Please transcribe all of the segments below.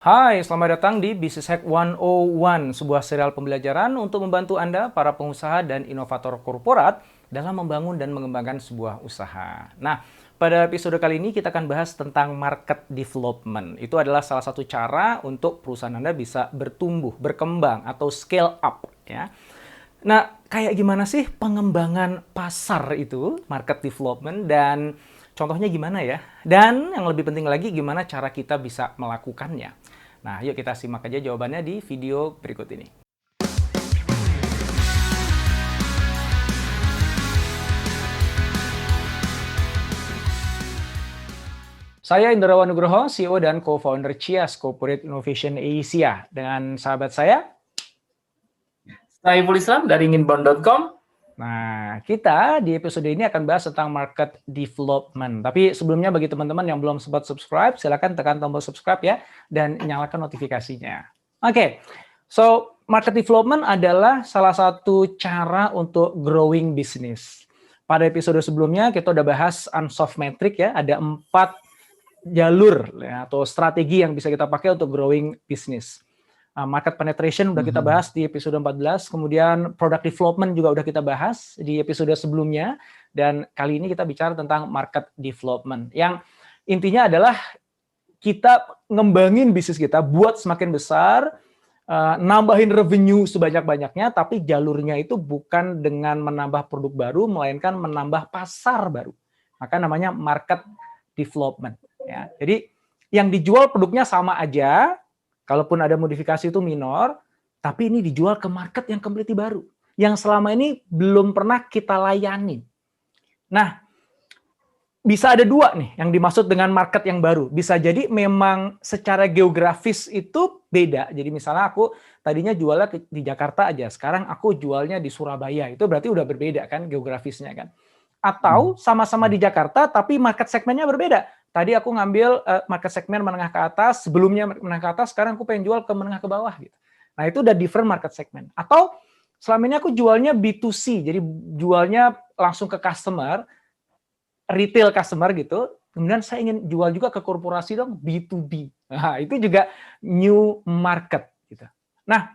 Hai, selamat datang di Business Hack 101, sebuah serial pembelajaran untuk membantu Anda, para pengusaha dan inovator korporat, dalam membangun dan mengembangkan sebuah usaha. Nah, pada episode kali ini kita akan bahas tentang market development. Itu adalah salah satu cara untuk perusahaan Anda bisa bertumbuh, berkembang, atau scale up, ya. Nah, kayak gimana sih pengembangan pasar itu, market development, dan contohnya gimana ya? Dan yang lebih penting lagi, gimana cara kita bisa melakukannya? Nah, yuk kita simak aja jawabannya di video berikut ini. Saya Indrawan Nugroho, CEO dan co-founder Cias Corporate Innovation Asia. Dengan sahabat saya, Saiful Islam dari inginbound.com. nah, kita di episode ini akan bahas tentang market development. Tapi sebelumnya bagi teman-teman yang belum sempat subscribe, silakan tekan tombol subscribe ya, dan nyalakan notifikasinya. Oke, so market development adalah salah satu cara untuk growing business. Pada episode sebelumnya kita udah bahas unsolved metric ya, ada 4 jalur ya, atau strategi yang bisa kita pakai untuk growing business. Market penetration udah kita bahas di episode 14, kemudian product development juga udah kita bahas di episode sebelumnya, dan kali ini kita bicara tentang market development, yang intinya adalah kita ngembangin bisnis kita buat semakin besar, nambahin revenue sebanyak-banyaknya, tapi jalurnya itu bukan dengan menambah produk baru, melainkan menambah pasar baru. Maka namanya market development. Ya. Jadi yang dijual produknya sama aja, kalaupun ada modifikasi itu minor, tapi ini dijual ke market yang completely baru, yang selama ini belum pernah kita layani. Nah, bisa ada 2 nih yang dimaksud dengan market yang baru. Bisa jadi memang secara geografis itu beda. Jadi misalnya aku tadinya jualnya di Jakarta aja, sekarang aku jualnya di Surabaya. Itu berarti udah berbeda kan geografisnya kan. Atau sama-sama di Jakarta tapi market segmennya berbeda. Tadi aku ngambil market segmen menengah ke atas, sebelumnya menengah ke atas, sekarang aku pengen jual ke menengah ke bawah gitu. Nah, itu udah different market segment. Atau selama ini aku jualnya B2C, jadi jualnya langsung ke customer, retail customer gitu, kemudian saya ingin jual juga ke korporasi dong, B2B. Nah, itu juga new market gitu. Nah,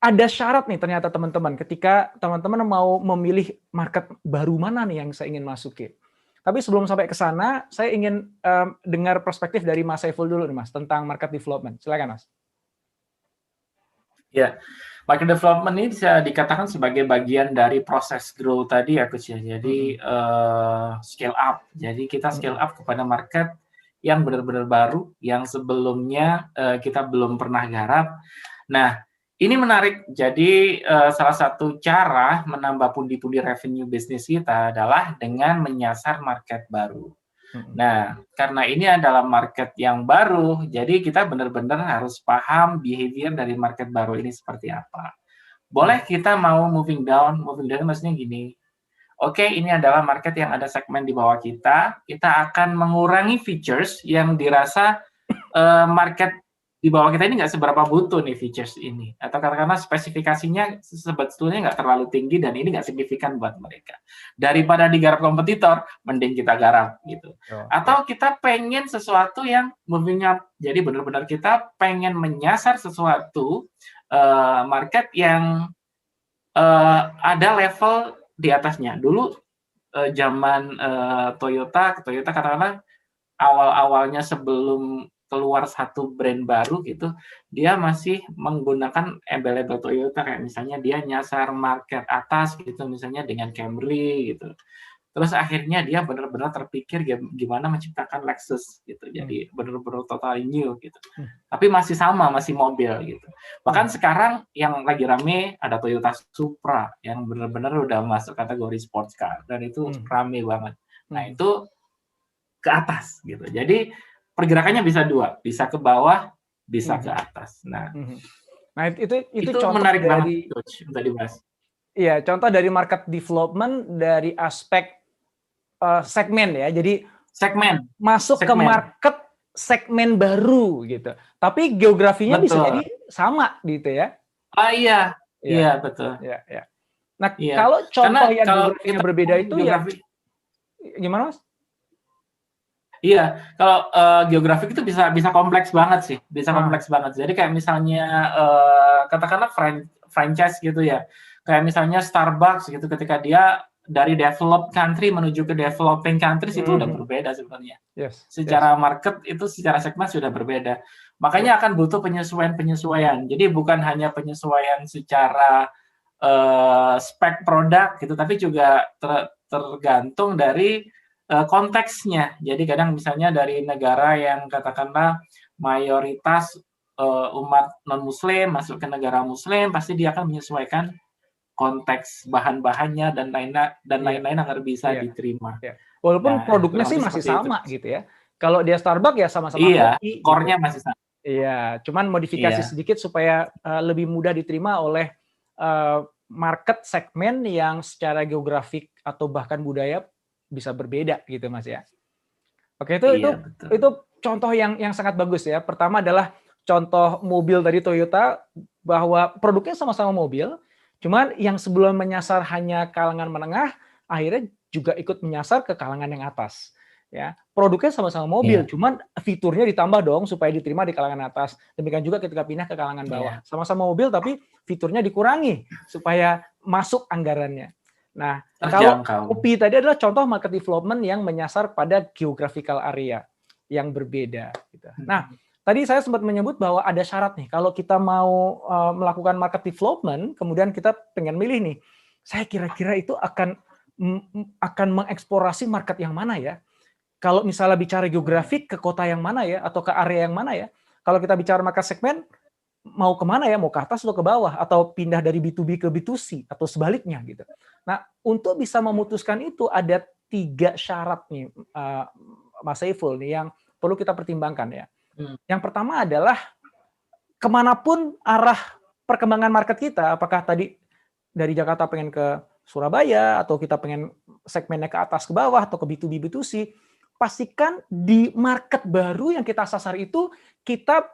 ada syarat nih ternyata teman-teman, ketika teman-teman mau memilih market baru mana nih yang saya ingin masukin. Tapi sebelum sampai ke sana, saya ingin dengar perspektif dari Mas Saiful dulu nih Mas, tentang market development. Silakan Mas. Ya, market development ini bisa dikatakan sebagai bagian dari proses growth tadi ya Coach ya. Jadi scale up. Jadi kita scale up kepada market yang benar-benar baru, yang sebelumnya kita belum pernah garap. Nah, ini menarik. Jadi salah satu cara menambah pundi-pundi revenue bisnis kita adalah dengan menyasar market baru. Nah, karena ini adalah market yang baru, jadi kita benar-benar harus paham behavior dari market baru ini seperti apa. Boleh kita mau moving down maksudnya gini, oke, ini adalah market yang ada segmen di bawah kita akan mengurangi features yang dirasa market di bawah kita ini nggak seberapa butuh nih features ini, atau karena spesifikasinya sebetulnya nggak terlalu tinggi dan ini nggak signifikan buat mereka. Daripada digarap kompetitor, mending kita garap gitu. Atau kita pengen sesuatu yang moving up, jadi benar-benar kita pengen menyasar sesuatu market yang ada level di atasnya. Dulu zaman Toyota katakanlah awal-awalnya sebelum keluar satu brand baru gitu, dia masih menggunakan embel-embel Toyota, kayak misalnya dia nyasar market atas gitu, misalnya dengan Camry gitu. Terus akhirnya dia benar-benar terpikir gimana menciptakan Lexus gitu, jadi benar-benar totally new gitu. Tapi masih sama, masih mobil gitu. Bahkan sekarang yang lagi rame ada Toyota Supra yang benar-benar udah masuk kategori sports car dan itu rame banget. Nah, itu ke atas gitu. Jadi pergerakannya bisa 2, bisa ke bawah, bisa ke atas. Nah, itu contoh menarik dari banget Coach untuk dibahas. Iya, contoh dari market development dari aspek segmen ya. Jadi masuk ke market segmen baru gitu. Tapi geografinya bisa jadi sama gitu ya. Iya, iya betul. Ya, ya. Nah, Iya. kalau contoh Karena yang kalau geografinya kita berbeda itu ya gimana Mas? Iya, kalau geografik itu bisa bisa kompleks banget sih, bisa Ah, kompleks banget. Jadi kayak misalnya katakanlah franchise gitu ya, kayak misalnya Starbucks gitu, ketika dia dari developed country menuju ke developing countries itu udah mhm, berbeda sebenarnya. yes, yes, Secara market itu secara segmen sudah berbeda. yep, Makanya akan butuh penyesuaian-penyesuaian. Jadi bukan hanya penyesuaian secara spek produk gitu, tapi juga tergantung dari konteksnya. Jadi kadang misalnya dari negara yang katakanlah mayoritas umat non-Muslim masuk ke negara Muslim, pasti dia akan menyesuaikan konteks bahan-bahannya dan iya, lain-lain agar bisa iya, diterima. iya. Walaupun Nah, produknya kurang sih lebih masih seperti itu. sama gitu ya. Kalau dia Starbucks ya sama-sama Iya, kopi gitu. core-nya masih sama. Iya, cuman modifikasi Iya, sedikit supaya lebih mudah diterima oleh market segmen yang secara geografik atau bahkan budaya bisa berbeda gitu Mas ya. Oke, iya betul. itu contoh yang sangat bagus ya. Pertama adalah contoh mobil dari Toyota bahwa produknya sama-sama mobil, cuman yang sebelum menyasar hanya kalangan menengah, akhirnya juga ikut menyasar ke kalangan yang atas. Ya, produknya sama-sama mobil, Iya, cuman fiturnya ditambah dong supaya diterima di kalangan atas. Demikian juga ketika pindah ke kalangan bawah. iya. Sama-sama mobil tapi fiturnya dikurangi supaya masuk anggarannya. Nah, kalau Terjangkau. kopi tadi adalah contoh market development yang menyasar pada geographical area yang berbeda. Gitu. Nah, tadi saya sempat menyebut bahwa ada syarat nih. Kalau kita mau melakukan market development, kemudian kita pengen milih nih, saya kira-kira itu akan mengeksplorasi market yang mana ya? Kalau misalnya bicara geografik ke kota yang mana ya, atau ke area yang mana ya? Kalau kita bicara market segmen, mau kemana ya, mau ke atas atau ke bawah, atau pindah dari B2B ke B2C, atau sebaliknya gitu. Nah, untuk bisa memutuskan itu ada 3 syarat nih, Mas Saiful nih, yang perlu kita pertimbangkan ya. Hmm. Yang pertama adalah kemanapun arah perkembangan market kita, apakah tadi dari Jakarta pengen ke Surabaya, atau kita pengen segmennya ke atas ke bawah, atau ke B2B, B2C, pastikan di market baru yang kita sasar itu kita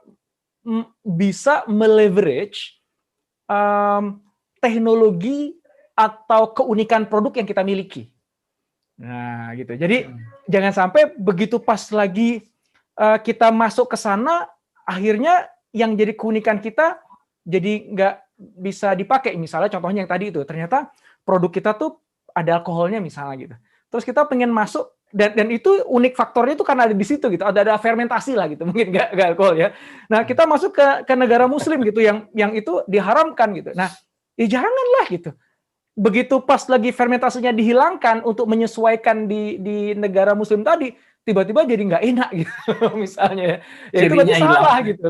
bisa meleverage teknologi atau keunikan produk yang kita miliki. Nah, gitu. Jadi jangan sampai begitu pas lagi kita masuk ke sana, akhirnya yang jadi keunikan kita jadi nggak bisa dipakai. Misalnya contohnya yang tadi itu, ternyata produk kita tuh ada alkoholnya misalnya gitu. Terus kita pengen masuk dan itu unik faktornya itu karena ada di situ gitu, ada fermentasi lah gitu, mungkin nggak alkohol ya. Nah kita masuk ke negara Muslim gitu yang itu diharamkan gitu. Nah ya janganlah gitu. Begitu pas lagi fermentasinya dihilangkan untuk menyesuaikan di negara Muslim tadi, tiba-tiba jadi nggak enak gitu misalnya. Ya itu berarti Cirinya hilang. salah gitu,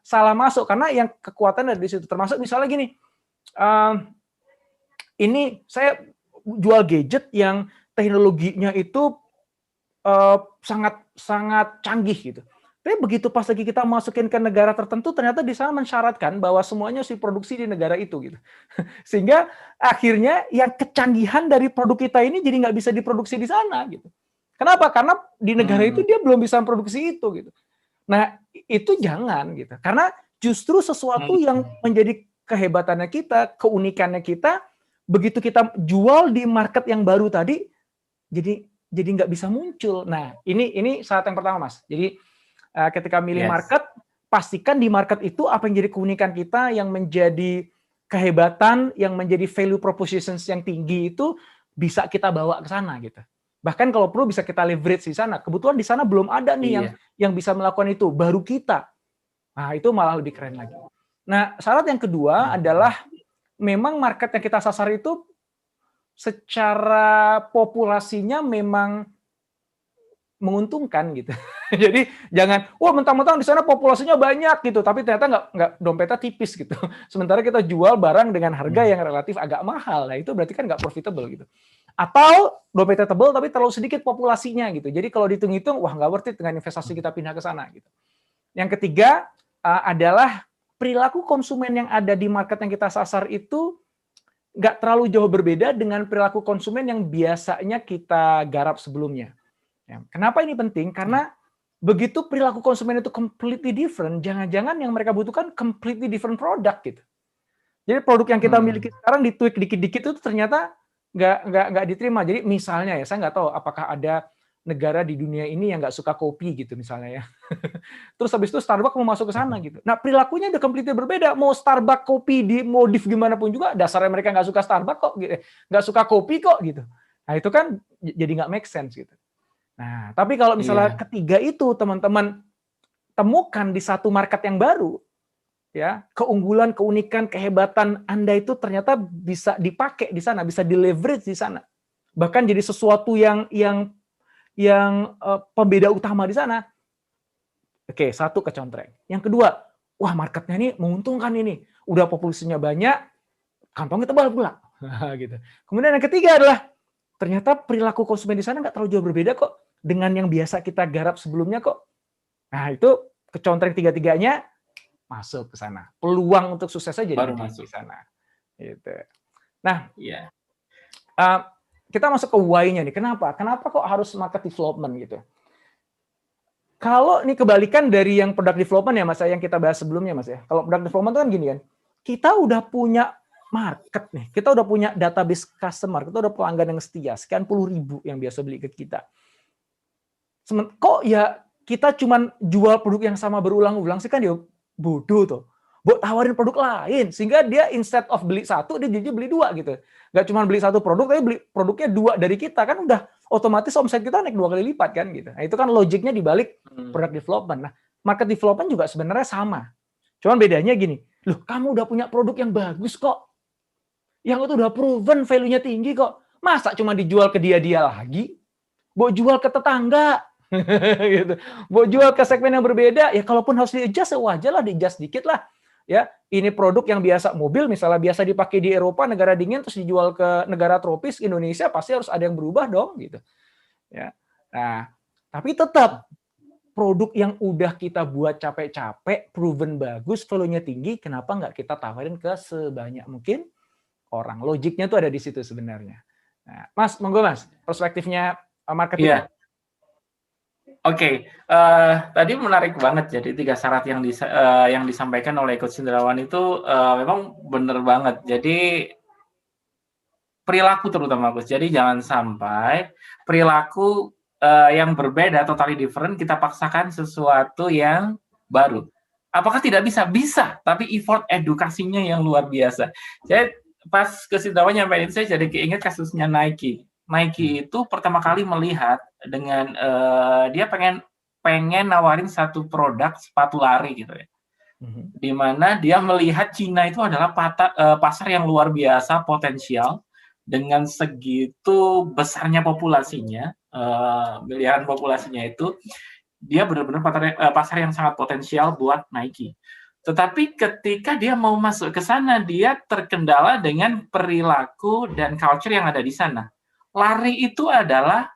salah masuk karena yang kekuatan ada di situ. Termasuk misalnya gini, ini saya jual gadget yang teknologinya itu sangat sangat canggih gitu. Tapi begitu pas lagi kita masukin ke negara tertentu, ternyata di sana mensyaratkan bahwa semuanya harus diproduksi di negara itu gitu. Sehingga akhirnya yang kecanggihan dari produk kita ini jadi nggak bisa diproduksi di sana gitu. Kenapa? Karena di negara itu dia belum bisa produksi itu gitu. Nah itu jangan gitu. Karena justru sesuatu yang menjadi kehebatannya kita, keunikannya kita, begitu kita jual di market yang baru tadi, jadi nggak bisa muncul. Nah ini syarat yang pertama Mas. Jadi ketika milih Yes. market, pastikan di market itu apa yang jadi keunikan kita, yang menjadi kehebatan, yang menjadi value propositions yang tinggi itu bisa kita bawa ke sana gitu. Bahkan kalau perlu bisa kita leverage di sana. Kebetulan di sana belum ada nih Iya. yang bisa melakukan itu, baru kita. Nah, itu malah lebih keren lagi. Nah, syarat yang kedua adalah memang market yang kita sasar itu secara populasinya memang menguntungkan gitu. Jadi jangan, wah mentang-mentang di sana populasinya banyak gitu, tapi ternyata nggak dompetnya tipis gitu. Sementara kita jual barang dengan harga yang relatif agak mahal, nah itu berarti kan nggak profitable gitu. Atau dompetnya tebal tapi terlalu sedikit populasinya gitu. Jadi kalau dihitung-hitung, wah nggak worth it dengan investasi kita pindah ke sana gitu. Yang ketiga adalah perilaku konsumen yang ada di market yang kita sasar itu nggak terlalu jauh berbeda dengan perilaku konsumen yang biasanya kita garap sebelumnya. Ya, kenapa ini penting? Karena begitu perilaku konsumen itu completely different, jangan-jangan yang mereka butuhkan completely different product gitu. Jadi produk yang kita miliki sekarang ditweak dikit-dikit itu ternyata nggak diterima. Jadi misalnya ya, saya nggak tahu apakah ada negara di dunia ini yang nggak suka kopi gitu misalnya ya. Terus habis itu Starbucks mau masuk ke sana gitu. Nah perilakunya udah completely berbeda. Mau Starbucks kopi di modif gimana pun juga, dasarnya mereka nggak suka Starbucks kok, gitu. Nggak suka kopi kok gitu. Nah itu kan jadi nggak make sense gitu. Nah tapi kalau misalnya ketiga itu teman-teman temukan di satu market yang baru, ya keunggulan, keunikan, kehebatan Anda itu ternyata bisa dipakai di sana, bisa di leverage di sana, bahkan jadi sesuatu yang pembeda utama di sana. Oke, satu kecontreng. Yang kedua, wah marketnya ini menguntungkan ini, udah populasinya banyak, kantongnya tebal pula, gitu. Kemudian yang ketiga adalah ternyata perilaku konsumen di sana nggak terlalu jauh berbeda kok dengan yang biasa kita garap sebelumnya kok. Nah itu kecontreng tiga-tiganya masuk ke sana. Peluang untuk suksesnya jadi baru gede masuk di sana. Gitu. Nah, Iya. kita masuk ke why-nya nih. Kenapa? Kenapa kok harus market development gitu? Kalau ini kebalikan dari yang product development ya Mas, yang kita bahas sebelumnya Mas ya. Kalau product development itu kan gini kan, kita udah punya market nih, kita udah punya database customer, kita udah pelanggan yang setia, sekian puluh ribu yang biasa beli ke kita. Kok ya kita cuman jual produk yang sama berulang-ulang sih kan ya bodoh tuh. Buat tawarin produk lain sehingga dia instead of beli satu dia jadi beli dua gitu. Gak cuma beli satu produk tapi beli produknya dua dari kita kan udah otomatis omset kita naik 2 kali lipat kan gitu. Nah, itu kan logiknya di balik product development. Nah, market development juga sebenarnya sama. Cuman bedanya gini, loh kamu udah punya produk yang bagus kok. Yang itu udah proven value-nya tinggi kok. Masa cuma dijual ke dia-dia lagi? Mau jual ke tetangga? Gitu. Mau jual ke segmen yang berbeda, ya kalaupun harus di-adjust, ya wajar lah di-adjust dikit lah. Ya, ini produk yang biasa mobil misalnya biasa dipakai di Eropa negara dingin terus dijual ke negara tropis Indonesia pasti harus ada yang berubah dong gitu. Ya. Nah, tapi tetap produk yang udah kita buat capek-capek, proven bagus, value-nya tinggi, kenapa nggak kita tawarin ke sebanyak mungkin orang? Logiknya tuh ada di situ sebenarnya. Nah, Mas, monggo Mas, perspektifnya marketing. Iya. Oke, tadi menarik banget. Jadi 3 syarat yang disampaikan oleh Coach Indrawan itu memang benar banget. Jadi perilaku terutama Coach. Jadi jangan sampai perilaku yang berbeda, totally different, kita paksakan sesuatu yang baru. Apakah tidak bisa? Bisa, tapi effort edukasinya yang luar biasa. Jadi pas Coach Indrawan nyampein itu, saya jadi keinget kasusnya Nike. Nike itu pertama kali melihat dengan dia pengen nawarin satu produk sepatu lari gitu ya, di mana dia melihat Cina itu adalah pasar yang luar biasa potensial dengan segitu besarnya populasinya, miliaran populasinya itu, dia benar-benar pasar yang sangat potensial buat Nike. Tetapi ketika dia mau masuk ke sana, dia terkendala dengan perilaku dan culture yang ada di sana. Lari itu adalah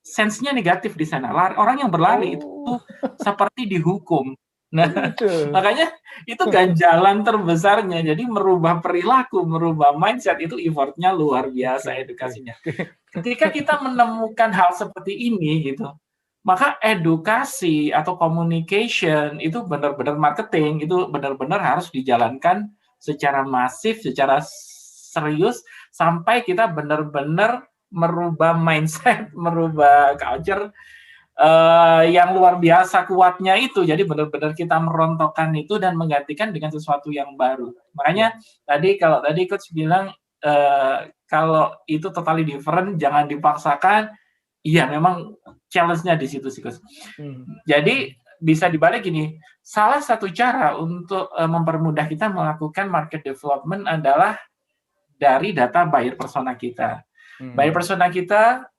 sense-nya negatif di sana. Orang yang berlari itu seperti dihukum. Nah, makanya itu ganjalan terbesarnya. Jadi merubah perilaku, merubah mindset itu effort-nya luar biasa edukasinya. Ketika kita menemukan hal seperti ini gitu, maka edukasi atau communication itu benar-benar marketing, itu benar-benar harus dijalankan secara masif, secara serius sampai kita benar-benar merubah mindset, merubah culture yang luar biasa kuatnya itu. Jadi benar-benar kita merontokkan itu dan menggantikan dengan sesuatu yang baru. Makanya kalau tadi Coach bilang kalau itu totally different, jangan dipaksakan. Iya, memang challenge-nya di situ sih, Coach. Jadi bisa dibalik gini, salah satu cara untuk mempermudah kita melakukan market development adalah dari data buyer persona kita. Buyer persona kita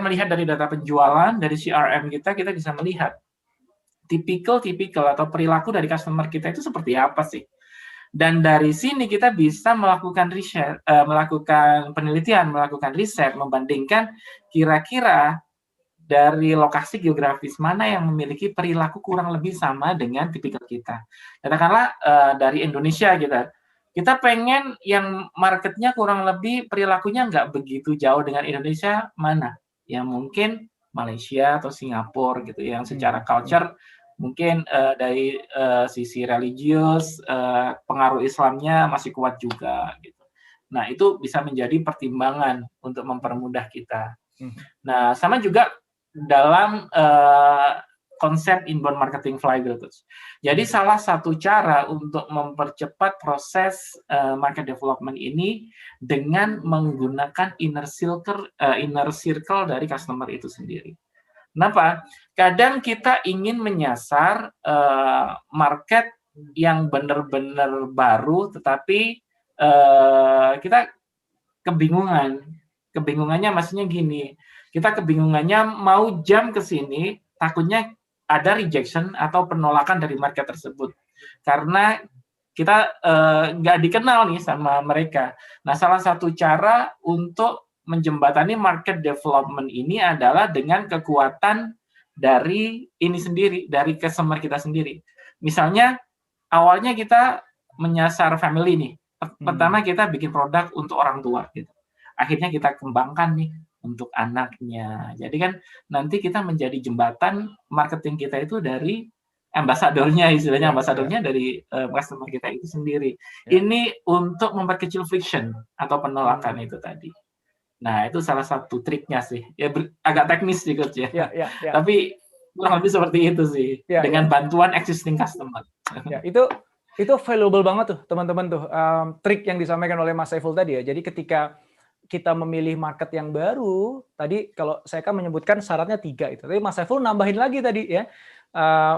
melihat dari data penjualan, dari CRM kita bisa melihat tipikal atau perilaku dari customer kita itu seperti apa sih. Dan dari sini kita bisa melakukan riset, melakukan penelitian, melakukan riset, membandingkan kira-kira dari lokasi geografis mana yang memiliki perilaku kurang lebih sama dengan tipikal kita. Katakanlah dari Indonesia kita pengen yang marketnya kurang lebih perilakunya nggak begitu jauh dengan Indonesia, mana? Yang mungkin Malaysia atau Singapura gitu, yang secara culture mungkin dari sisi religius, pengaruh Islamnya masih kuat juga gitu. Nah, itu bisa menjadi pertimbangan untuk mempermudah kita. Nah, sama juga dalam konsep inbound marketing flywheel, Coach. Jadi salah satu cara untuk mempercepat proses market development ini dengan menggunakan inner circle dari customer itu sendiri. Kenapa? Kadang kita ingin menyasar market yang benar-benar baru, tetapi kita kebingungan. Kebingungannya maksudnya gini, kita kebingungannya mau jump ke sini, takutnya ada rejection atau penolakan dari market tersebut. Karena kita nggak dikenal nih sama mereka. Nah, salah satu cara untuk menjembatani market development ini adalah dengan kekuatan dari ini sendiri, dari customer kita sendiri. Misalnya, awalnya kita menyasar family nih. Pertama kita bikin produk untuk orang tua gitu. Akhirnya kita kembangkan nih untuk anaknya. Jadi kan nanti kita menjadi jembatan marketing kita itu dari ambasadornya, istilahnya ambasadornya dari customer kita itu sendiri. Ini untuk memperkecil friction atau penolakan itu tadi. Nah, itu salah satu triknya sih. Ya agak teknis sih, Coach ya. Tapi kurang lebih seperti itu sih. Dengan bantuan existing customer. Ya, itu valuable banget tuh, teman-teman tuh. Trik yang disampaikan oleh Mas Saiful tadi ya. Jadi ketika kita memilih market yang baru, tadi kalau saya kan menyebutkan syaratnya 3 itu. Tapi Mas Saiful nambahin lagi tadi ya,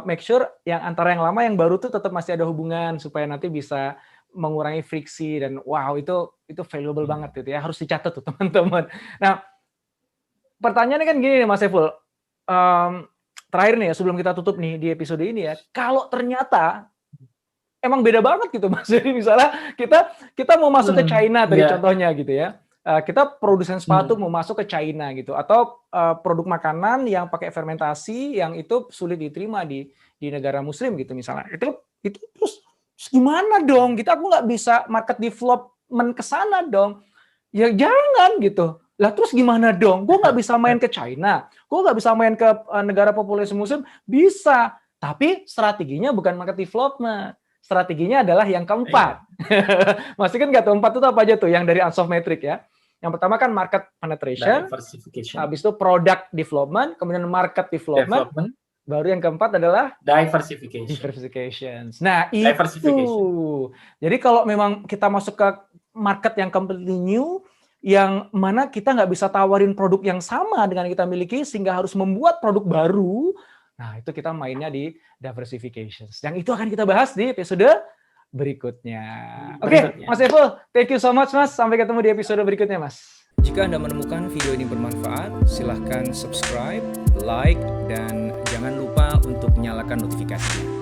make sure yang antara yang lama yang baru tuh tetap masih ada hubungan supaya nanti bisa mengurangi friksi dan wow itu valuable banget gitu ya, harus dicatat tuh teman-teman. Nah, pertanyaannya kan gini nih Mas Saiful, terakhir nih ya sebelum kita tutup nih di episode ini ya, kalau ternyata emang beda banget gitu Mas, jadi misalnya kita mau masuk ke China tadi contohnya gitu ya. Kita produsen sepatu mau masuk ke China gitu, atau produk makanan yang pakai fermentasi yang itu sulit diterima di negara Muslim gitu misalnya. Itu terus gimana dong? Aku nggak bisa market development ke sana dong. Ya jangan gitu. Lah terus gimana dong? Gue nggak bisa main ke China, gue nggak bisa main ke negara populasi Muslim, bisa. Tapi strateginya bukan market development. Strateginya adalah yang keempat. Masih kan nggak tahu 4 itu apa aja tuh yang dari Unsolved Metric ya. Yang pertama kan market penetration, habis itu product development, kemudian market development, baru yang keempat adalah diversification. Nah itu. Jadi kalau memang kita masuk ke market yang completely new, yang mana kita nggak bisa tawarin produk yang sama dengan yang kita miliki, sehingga harus membuat produk baru, nah itu kita mainnya di diversification. Yang itu akan kita bahas di episode berikutnya. Oke, Mas Saiful, thank you so much Mas. Sampai ketemu di episode berikutnya Mas. Jika Anda menemukan video ini bermanfaat, silahkan subscribe, like, dan jangan lupa untuk nyalakan notifikasinya.